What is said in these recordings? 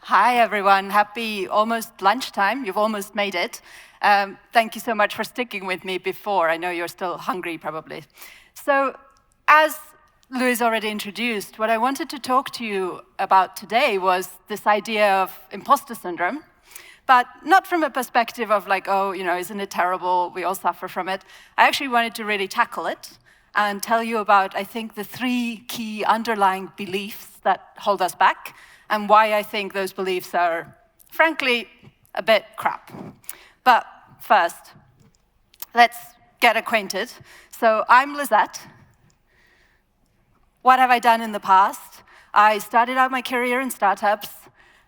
Hi, everyone. Happy almost lunchtime. You've almost made it. Thank you so much for sticking with me before. I know you're still hungry, probably. So, as Louis already introduced, what I wanted to talk to you about today was this idea of imposter syndrome, but not from a perspective of like, oh, isn't it terrible? We all suffer from it. I actually wanted to really tackle it and tell you about, I think, the 3 key underlying beliefs that hold us back, and why I think those beliefs are, frankly, a bit crap. But first, let's get acquainted. So I'm Lisett. What have I done in the past? I started out my career in startups.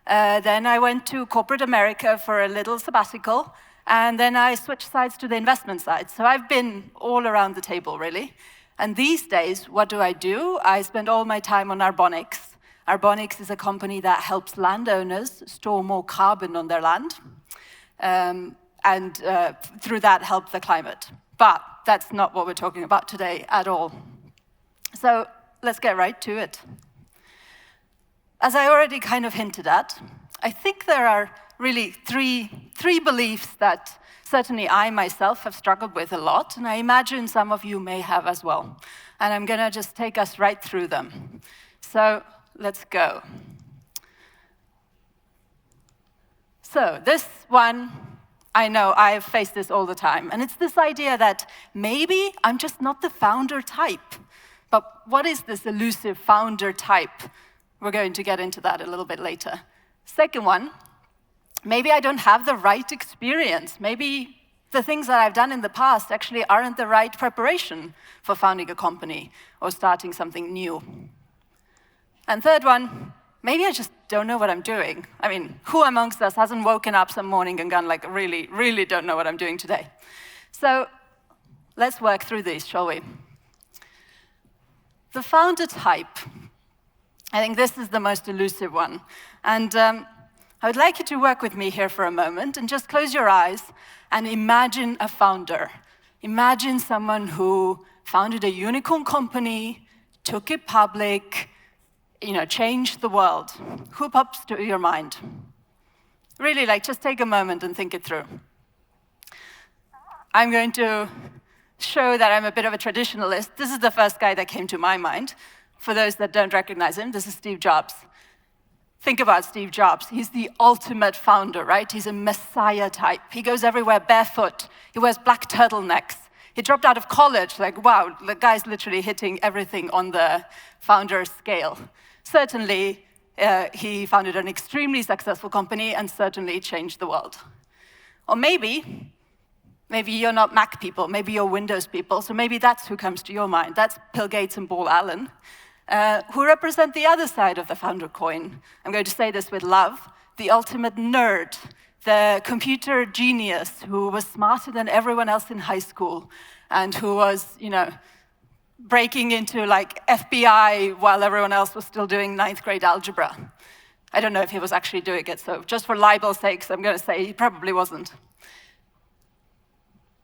Then I went to corporate America for a little sabbatical. And then I switched sides to the investment side. So I've been all around the table, really. And these days, what do? I spend all my time on Arbonics. Arbonics is a company that helps landowners store more carbon on their land, and through that help the climate. But that's not what we're talking about today at all. So let's get right to it. As I already kind of hinted at, I think there are really three beliefs that certainly I myself have struggled with a lot, and I imagine some of you may have as well. And I'm going to just take us right through them. So let's go. So this one, I know I've faced this all the time, and it's this idea that maybe I'm just not the founder type. But what is this elusive founder type? We're going to get into that a little bit later. Second one, maybe I don't have the right experience. Maybe the things that I've done in the past actually aren't the right preparation for founding a company or starting something new. And third one, maybe I just don't know what I'm doing. I mean, who amongst us hasn't woken up some morning and gone like, really, really don't know what I'm doing today? So let's work through these, shall we? The founder type, I think this is the most elusive one. And I would like you to work with me here for a moment and just close your eyes and imagine a founder. Imagine someone who founded a unicorn company, took it public, changed the world. Who pops to your mind? Really, just take a moment and think it through. I'm going to show that I'm a bit of a traditionalist. This is the first guy that came to my mind. For those that don't recognize him, this is Steve Jobs. Think about Steve Jobs. He's the ultimate founder, right? He's a messiah type. He goes everywhere barefoot. He wears black turtlenecks. He dropped out of college. Wow, the guy's literally hitting everything on the founder scale. Certainly, he founded an extremely successful company and certainly changed the world. Or maybe you're not Mac people, maybe you're Windows people, so maybe that's who comes to your mind. That's Bill Gates and Paul Allen, who represent the other side of the founder coin. I'm going to say this with love. The ultimate nerd, the computer genius who was smarter than everyone else in high school and who was, breaking into FBI while everyone else was still doing 9th grade algebra. I don't know if he was actually doing it, so just for libel's sake, I'm going to say he probably wasn't.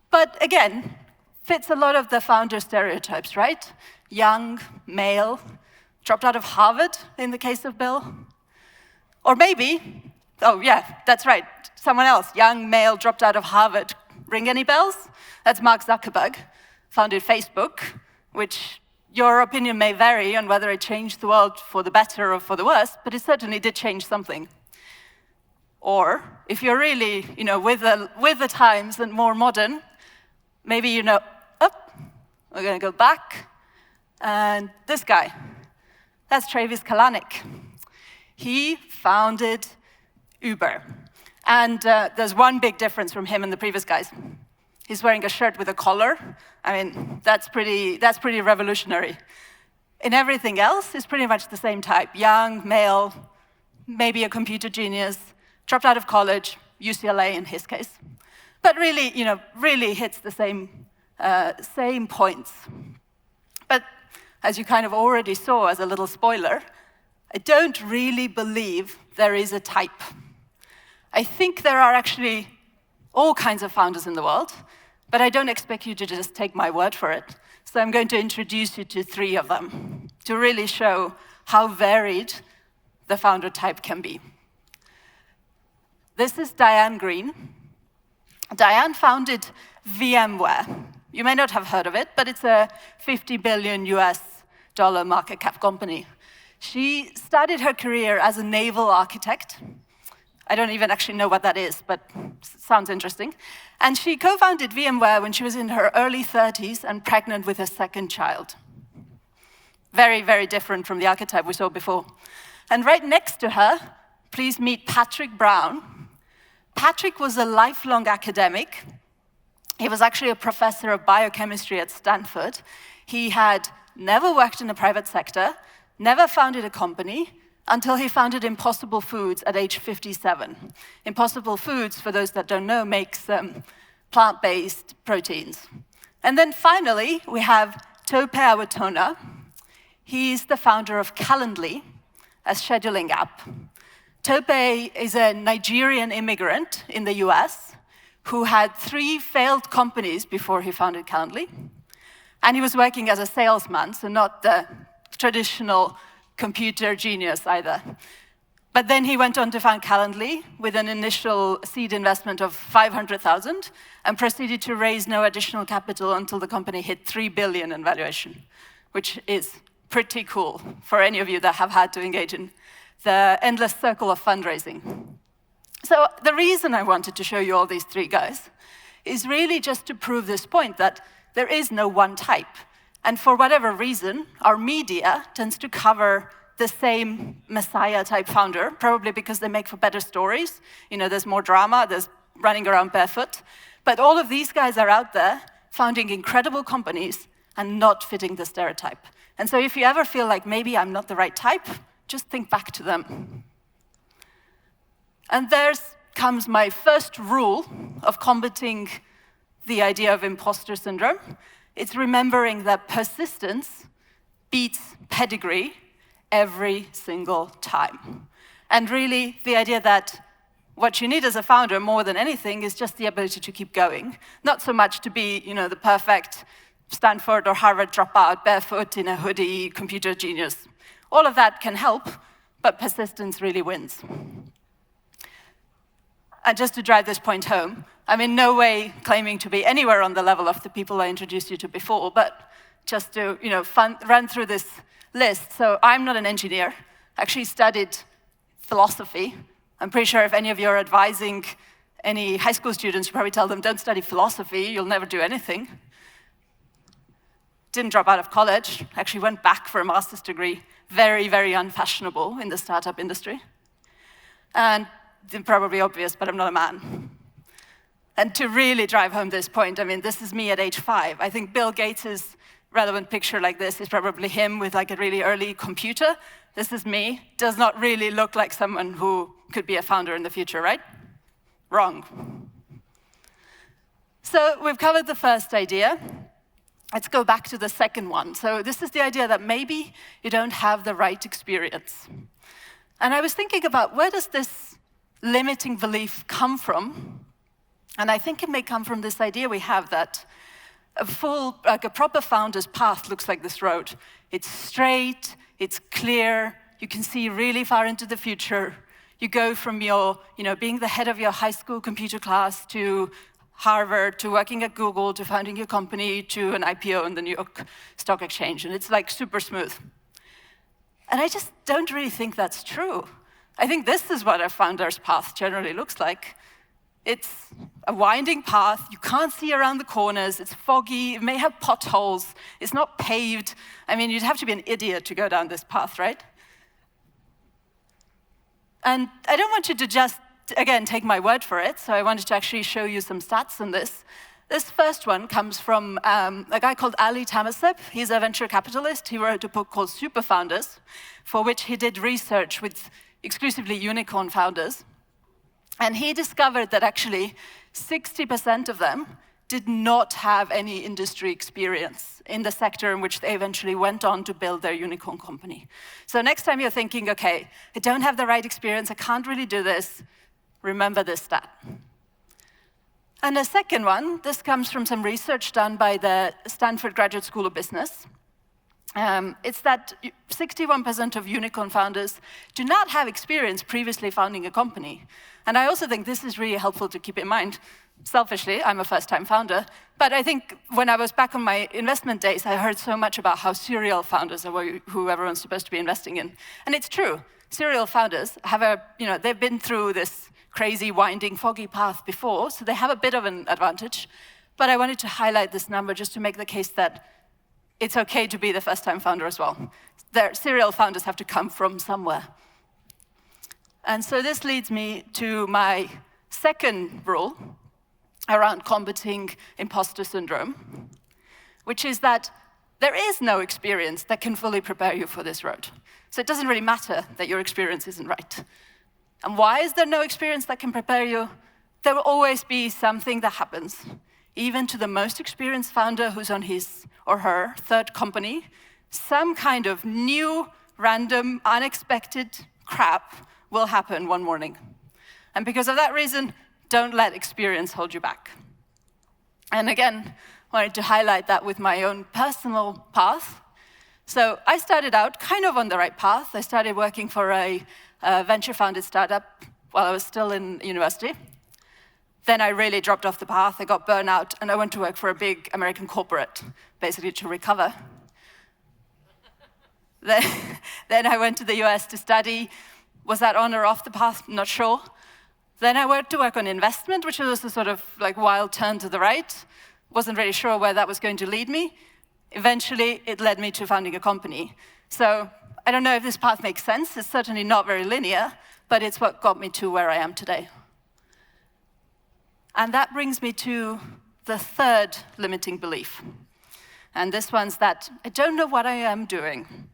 But again, fits a lot of the founder stereotypes, right? Young, male, dropped out of Harvard in the case of Bill. Or maybe, oh yeah, that's right, someone else, young, male, dropped out of Harvard. Ring any bells? That's Mark Zuckerberg, founded Facebook, which your opinion may vary on whether it changed the world for the better or for the worse, but it certainly did change something. Or, if you're really, with the times and more modern, maybe we're going to go back, and this guy, that's Travis Kalanick. He founded Uber, and there's one big difference from him and the previous guys. He's wearing a shirt with a collar. I mean, that's pretty revolutionary. In everything else, he's pretty much the same type. Young, male, maybe a computer genius, dropped out of college, UCLA in his case. But really, really hits the same points. But as you kind of already saw as a little spoiler, I don't really believe there is a type. I think there are actually all kinds of founders in the world, but I don't expect you to just take my word for it. So I'm going to introduce you to 3 of them to really show how varied the founder type can be. This is Diane Green. Diane founded VMware. You may not have heard of it, but it's a $50 billion US market cap company. She started her career as a naval architect. I don't even actually know what that is, but sounds interesting. And she co-founded VMware when she was in her early 30s and pregnant with her second child. Very, very different from the archetype we saw before. And right next to her, please meet Patrick Brown. Patrick was a lifelong academic. He was actually a professor of biochemistry at Stanford. He had never worked in the private sector, never founded a company, until he founded Impossible Foods at age 57. Impossible Foods, for those that don't know, makes plant-based proteins. And then finally, we have Tope Awotona. He's the founder of Calendly, a scheduling app. Tope is a Nigerian immigrant in the US who had 3 failed companies before he founded Calendly. And he was working as a salesman, so not the traditional computer genius either. But then he went on to found Calendly with an initial seed investment of $500,000 and proceeded to raise no additional capital until the company hit $3 billion in valuation, which is pretty cool for any of you that have had to engage in the endless circle of fundraising. So the reason I wanted to show you all these 3 guys is really just to prove this point that there is no one type. And for whatever reason, our media tends to cover the same Messiah-type founder, probably because they make for better stories. You know, there's more drama, there's running around barefoot. But all of these guys are out there founding incredible companies and not fitting the stereotype. And so if you ever feel like maybe I'm not the right type, just think back to them. And there comes my first rule of combating the idea of imposter syndrome. It's remembering that persistence beats pedigree every single time. And really, the idea that what you need as a founder more than anything is just the ability to keep going. Not so much to be, you know, the perfect Stanford or Harvard dropout, barefoot in a hoodie, computer genius. All of that can help, but persistence really wins. And just to drive this point home, I'm in no way claiming to be anywhere on the level of the people I introduced you to before, but just to run through this list. So I'm not an engineer. I actually studied philosophy. I'm pretty sure if any of you are advising any high school students, you probably tell them, don't study philosophy, you'll never do anything. Didn't drop out of college. Actually went back for a master's degree. Very, very unfashionable in the startup industry. And probably obvious, but I'm not a man. And to really drive home this point, I mean, this is me at age 5. I think Bill Gates' relevant picture like this is probably him with like a really early computer. This is me. Does not really look like someone who could be a founder in the future, right? Wrong. So we've covered the first idea. Let's go back to the second one. So this is the idea that maybe you don't have the right experience. And I was thinking about where does this limiting belief come from? And I think it may come from this idea we have that a proper founder's path looks like this road. It's straight, it's clear, you can see really far into the future. You go from your, being the head of your high school computer class to Harvard, to working at Google, to founding your company, to an IPO in the New York Stock Exchange, and it's like super smooth. And I just don't really think that's true. I think this is what a founder's path generally looks like. It's a winding path, you can't see around the corners, it's foggy, it may have potholes, it's not paved. I mean, you'd have to be an idiot to go down this path, right? And I don't want you to just, again, take my word for it, so I wanted to actually show you some stats on this. This first one comes from a guy called Ali Tamaseb. He's a venture capitalist. He wrote a book called Super Founders, for which he did research with exclusively unicorn founders. And he discovered that actually 60% of them did not have any industry experience in the sector in which they eventually went on to build their unicorn company. So next time you're thinking, okay, I don't have the right experience, I can't really do this, remember this stat. And the second one, this comes from some research done by the Stanford Graduate School of Business. It's that 61% of unicorn founders do not have experience previously founding a company. And I also think this is really helpful to keep in mind. Selfishly, I'm a first-time founder, but I think when I was back on my investment days, I heard so much about how serial founders are who everyone's supposed to be investing in. And it's true. Serial founders have they've been through this crazy, winding, foggy path before, so they have a bit of an advantage. But I wanted to highlight this number just to make the case that it's okay to be the first-time founder as well. Their serial founders have to come from somewhere. And so this leads me to my second rule around combating imposter syndrome, which is that there is no experience that can fully prepare you for this road. So it doesn't really matter that your experience isn't right. And why is there no experience that can prepare you? There will always be something that happens. Even to the most experienced founder who's on his or her third company, some kind of new, random, unexpected crap will happen one morning. And because of that reason, don't let experience hold you back. And again, I wanted to highlight that with my own personal path. So I started out kind of on the right path. I started working for a venture-founded startup while I was still in university. Then I really dropped off the path. I got burnt out, and I went to work for a big American corporate, basically to recover. Then I went to the US to study. Was that on or off the path? Not sure. Then I went to work on investment, which was a sort of like wild turn to the right. Wasn't really sure where that was going to lead me. Eventually, it led me to founding a company. So I don't know if this path makes sense. It's certainly not very linear, but it's what got me to where I am today. And that brings me to the third limiting belief. And this one's that I don't know what I am doing.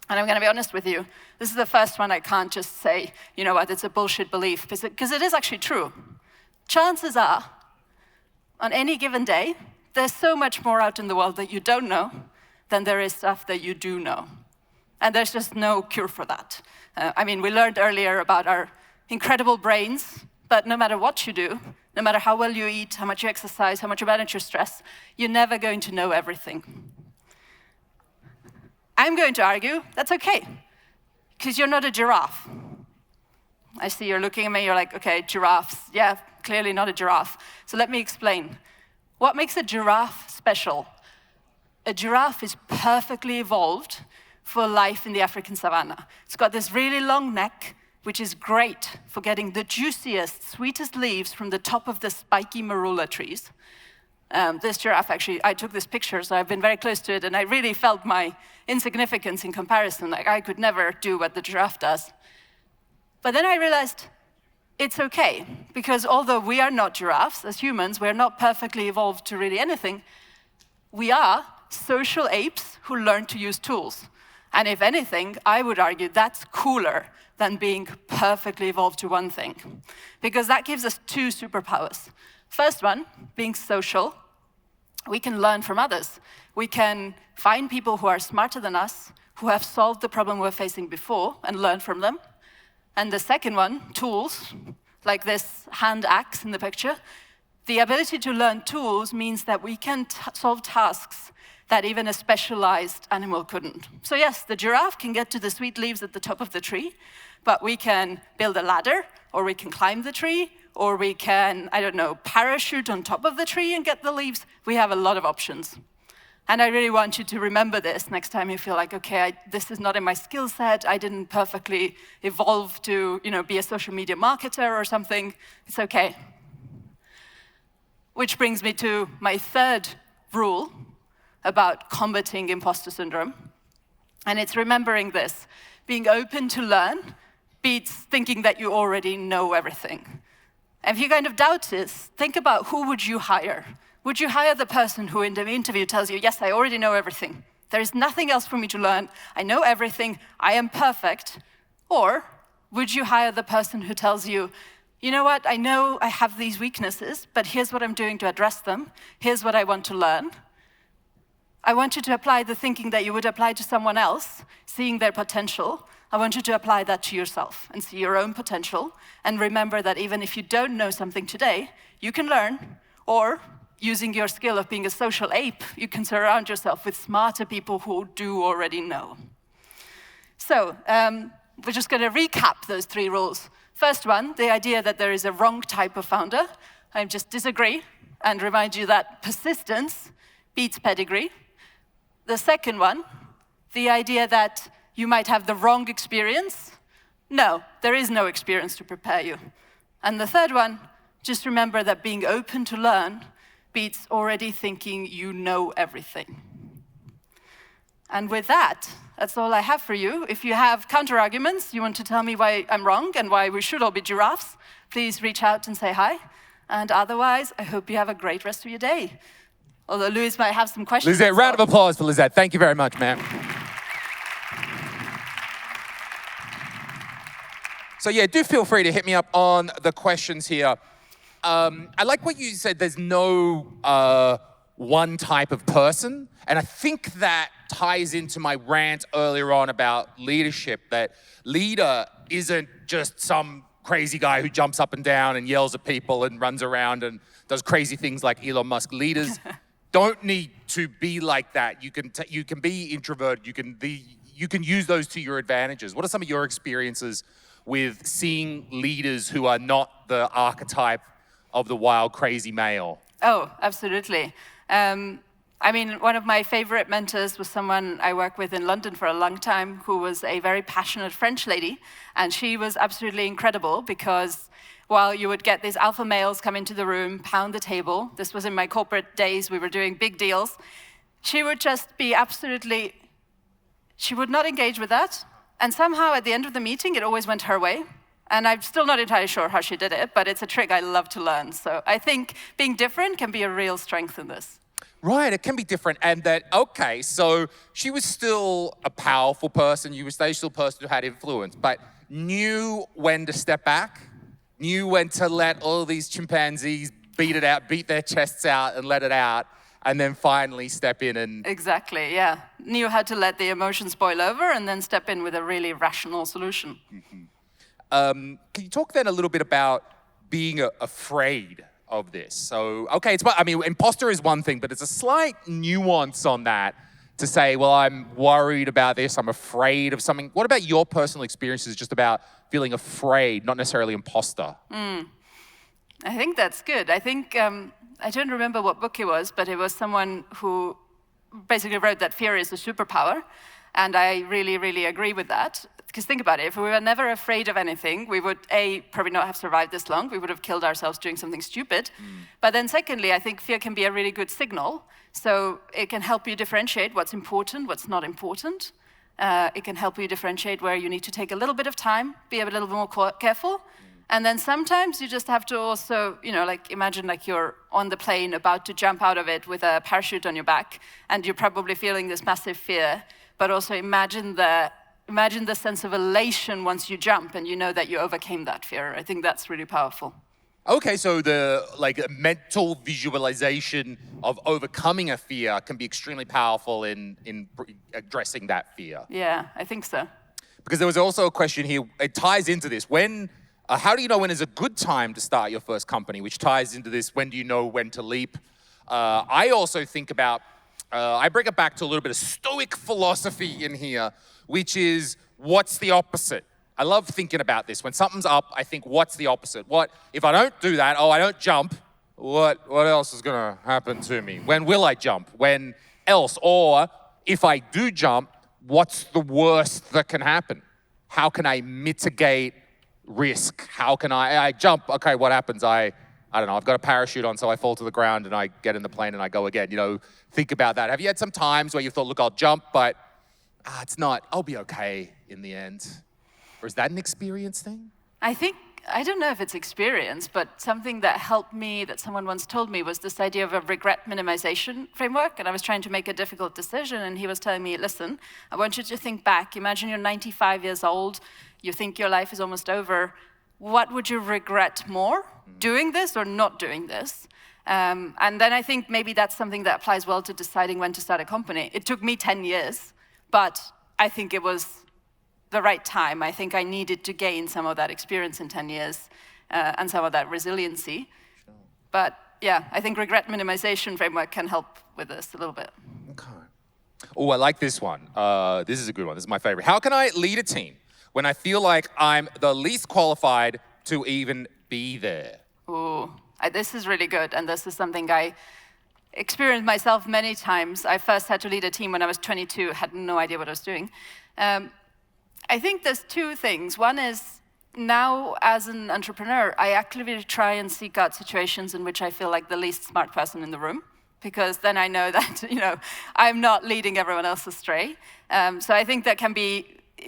And I'm going to be honest with you. This is the first one I can't just say, you know what, it's a bullshit belief, because it is actually true. Chances are, on any given day, there's so much more out in the world that you don't know than there is stuff that you do know. And there's just no cure for that. We learned earlier about our incredible brains, but no matter what you do, no matter how well you eat, how much you exercise, how much you manage your stress, you're never going to know everything. I'm going to argue that's okay, because you're not a giraffe. I see you're looking at me, you're like, okay, giraffes. Yeah, clearly not a giraffe. So let me explain. What makes a giraffe special? A giraffe is perfectly evolved for life in the African savanna. It's got this really long neck, which is great for getting the juiciest, sweetest leaves from the top of the spiky marula trees. This giraffe, actually, I took this picture, so I've been very close to it, and I really felt my insignificance in comparison. Like, I could never do what the giraffe does. But then I realized it's okay, because although we are not giraffes, as humans, we're not perfectly evolved to really anything, we are social apes who learn to use tools. And if anything, I would argue that's cooler than being perfectly evolved to one thing, because that gives us two superpowers. First one, being social, we can learn from others. We can find people who are smarter than us, who have solved the problem we're facing before, and learn from them. And the second one, tools, like this hand axe in the picture. The ability to learn tools means that we can solve tasks that even a specialized animal couldn't. So yes, the giraffe can get to the sweet leaves at the top of the tree, but we can build a ladder, or we can climb the tree, or we can, parachute on top of the tree and get the leaves. We have a lot of options. And I really want you to remember this next time you feel like, okay, this is not in my skill set, I didn't perfectly evolve to be a social media marketer or something. It's okay. Which brings me to my third rule about combating imposter syndrome. And it's remembering this. Being open to learn beats thinking that you already know everything. And if you kind of doubt this, think about who would you hire? Would you hire the person who in the interview tells you, yes, I already know everything. There is nothing else for me to learn. I know everything. I am perfect. Or would you hire the person who tells you, you know what, I know I have these weaknesses, but here's what I'm doing to address them. Here's what I want to learn. I want you to apply the thinking that you would apply to someone else, seeing their potential. I want you to apply that to yourself and see your own potential. And remember that even if you don't know something today, you can learn, or using your skill of being a social ape, you can surround yourself with smarter people who do already know. So we're just going to recap those 3 rules. First one, the idea that there is a wrong type of founder. I just disagree and remind you that persistence beats pedigree. The second one, the idea that you might have the wrong experience. No, there is no experience to prepare you. And the third one, just remember that being open to learn beats already thinking you know everything. And with that, that's all I have for you. If you have counter-arguments, you want to tell me why I'm wrong and why we should all be giraffes, please reach out and say hi. And otherwise, I hope you have a great rest of your day. Although Louis might have some questions. Lisett, round of applause for Lisett. Thank you very much, man. So yeah, do feel free to hit me up on the questions here. I like what you said, there's no one type of person. And I think that ties into my rant earlier on about leadership, that leader isn't just some crazy guy who jumps up and down and yells at people and runs around and does crazy things like Elon Musk. Leaders don't need to be like that. You can be introverted. You can use those to your advantages. What are some of your experiences with seeing leaders who are not the archetype of the wild, crazy male? Oh, absolutely. I mean, one of my favorite mentors was someone I worked with in London for a long time who was a very passionate French lady. And she was absolutely incredible because while you would get these alpha males come into the room, pound the table, this was in my corporate days, we were doing big deals, she would just be absolutely, she would not engage with that. And somehow at the end of the meeting, it always went her way. And I'm still not entirely sure how she did it, but it's a trick I love to learn. So I think being different can be a real strength in this. Right, it can be different. And that, okay, so she was still a powerful person, you were still a person who had influence, but knew when to step back, knew when to let all these chimpanzees beat it out, beat their chests out and let it out, and then finally step in and... Exactly, yeah. Knew how to let the emotions boil over and then step in with a really rational solution. Can you talk then a little bit about being afraid of this? So, okay, I mean, imposter is one thing, but it's a slight nuance on that to say, well, I'm worried about this, I'm afraid of something. What about your personal experiences just about feeling afraid, not necessarily imposter? I think that's good. I think, I don't remember what book it was, but it was someone who basically wrote that fear is a superpower. And I really, really agree with that. Because think about it, if we were never afraid of anything, we would, A, probably not have survived this long. We would have killed ourselves doing something stupid. But then secondly, I think fear can be a really good signal. So it can help you differentiate what's important, what's not important. It can help you differentiate where you need to take a little bit of time, be a little bit more careful. And then sometimes you just have to also, you know, like imagine like you're on the plane about to jump out of it with a parachute on your back, and you're probably feeling this massive fear. But also imagine the sense of elation once you jump and you know that you overcame that fear. I think that's really powerful. Okay, so the mental visualization of overcoming a fear can be extremely powerful in addressing that fear. Yeah, I think so. Because there was also a question here, it ties into this. How do you know when is a good time to start your first company, which ties into this, when do you know when to leap? I also think about, I bring it back to a little bit of Stoic philosophy in here, which is, what's the opposite? I love thinking about this. When something's up, I think, what's the opposite? What if I don't do that? Oh, I don't jump. What else is gonna happen to me? When will I jump? When else? Or if I do jump, what's the worst that can happen? How can I mitigate risk? How can I jump? Okay, what happens? I don't know, I've got a parachute on, so I fall to the ground and I get in the plane and I go again. You know, think about that. Have you had some times where you thought, look, I'll jump, but it's not, I'll be okay in the end? Or is that an experience thing? I don't know if it's experience, but something that helped me, that someone once told me, was this idea of a regret minimization framework. And I was trying to make a difficult decision, and he was telling me, listen, I want you to think back. Imagine you're 95 years old. You think your life is almost over. What would you regret more, doing this or not doing this? And then I think maybe that's something that applies well to deciding when to start a company. It took me 10 years, but I think it was the right time. I think I needed to gain some of that experience in 10 years and some of that resiliency. Sure. But yeah, I think regret minimization framework can help with this a little bit. Okay. Oh, I like this one. This is a good one. This is my favorite. How can I lead a team when I feel like I'm the least qualified to even be there? Ooh, this is really good, and this is something I experienced myself many times. I first had to lead a team when I was 22, had no idea what I was doing. I think there's two things. One is, now as an entrepreneur, I actively try and seek out situations in which I feel like the least smart person in the room, because then I know that, I'm not leading everyone else astray. So I think that can be,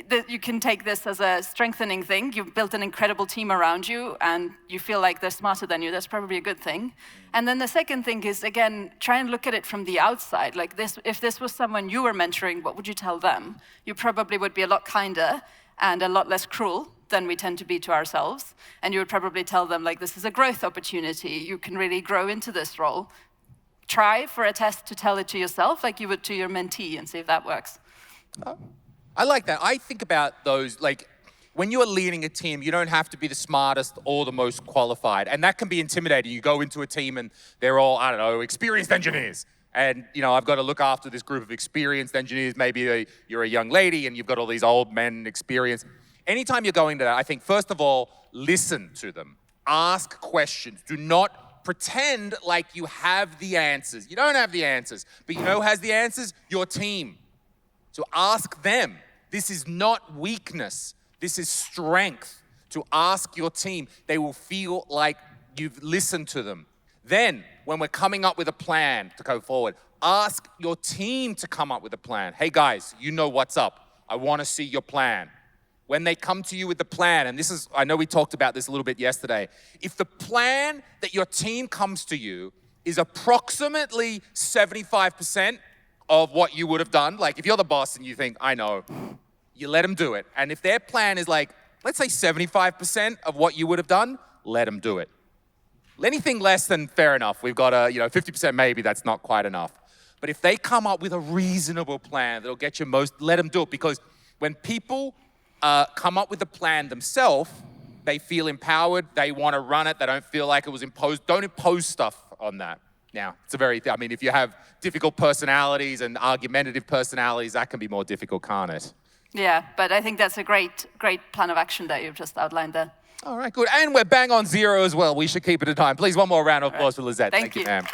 that you can take this as a strengthening thing. You've built an incredible team around you, and you feel like they're smarter than you. That's probably a good thing. And then the second thing is, again, try and look at it from the outside. Like this, if this was someone you were mentoring, what would you tell them? You probably would be a lot kinder and a lot less cruel than we tend to be to ourselves. And you would probably tell them, like, this is a growth opportunity. You can really grow into this role. Try for a test to tell it to yourself, like you would to your mentee, and see if that works. I like that. I think about those, like, when you are leading a team, you don't have to be the smartest or the most qualified. And that can be intimidating. You go into a team and they're all, I don't know, experienced engineers. And, I've got to look after this group of experienced engineers. Maybe you're a young lady and you've got all these old men experience. Anytime you're going to that, I think, first of all, listen to them. Ask questions. Do not pretend like you have the answers. You don't have the answers. But you know who has the answers? Your team. So ask them. This is not weakness. This is strength. To ask your team. They will feel like you've listened to them. Then, when we're coming up with a plan to go forward, ask your team to come up with a plan. Hey guys, you know what's up. I want to see your plan. When they come to you with the plan, and this is, I know we talked about this a little bit yesterday. If the plan that your team comes to you is approximately 75% of what you would have done, like if you're the boss and you think, I know, you let them do it. And if their plan is like, let's say 75% of what you would have done, let them do it. Anything less than fair enough. We've got a, 50% maybe, that's not quite enough. But if they come up with a reasonable plan that'll get you most, let them do it. Because when people come up with a plan themselves, they feel empowered, they want to run it, they don't feel like it was imposed. Don't impose stuff on that. Now, it's a very, if you have difficult personalities and argumentative personalities, that can be more difficult, can't it? Yeah, but I think that's a great plan of action that you've just outlined there. All right, good. And we're bang on zero as well. We should keep it at time. Please, one more round of applause for Lisett. Thank you. Ma'am.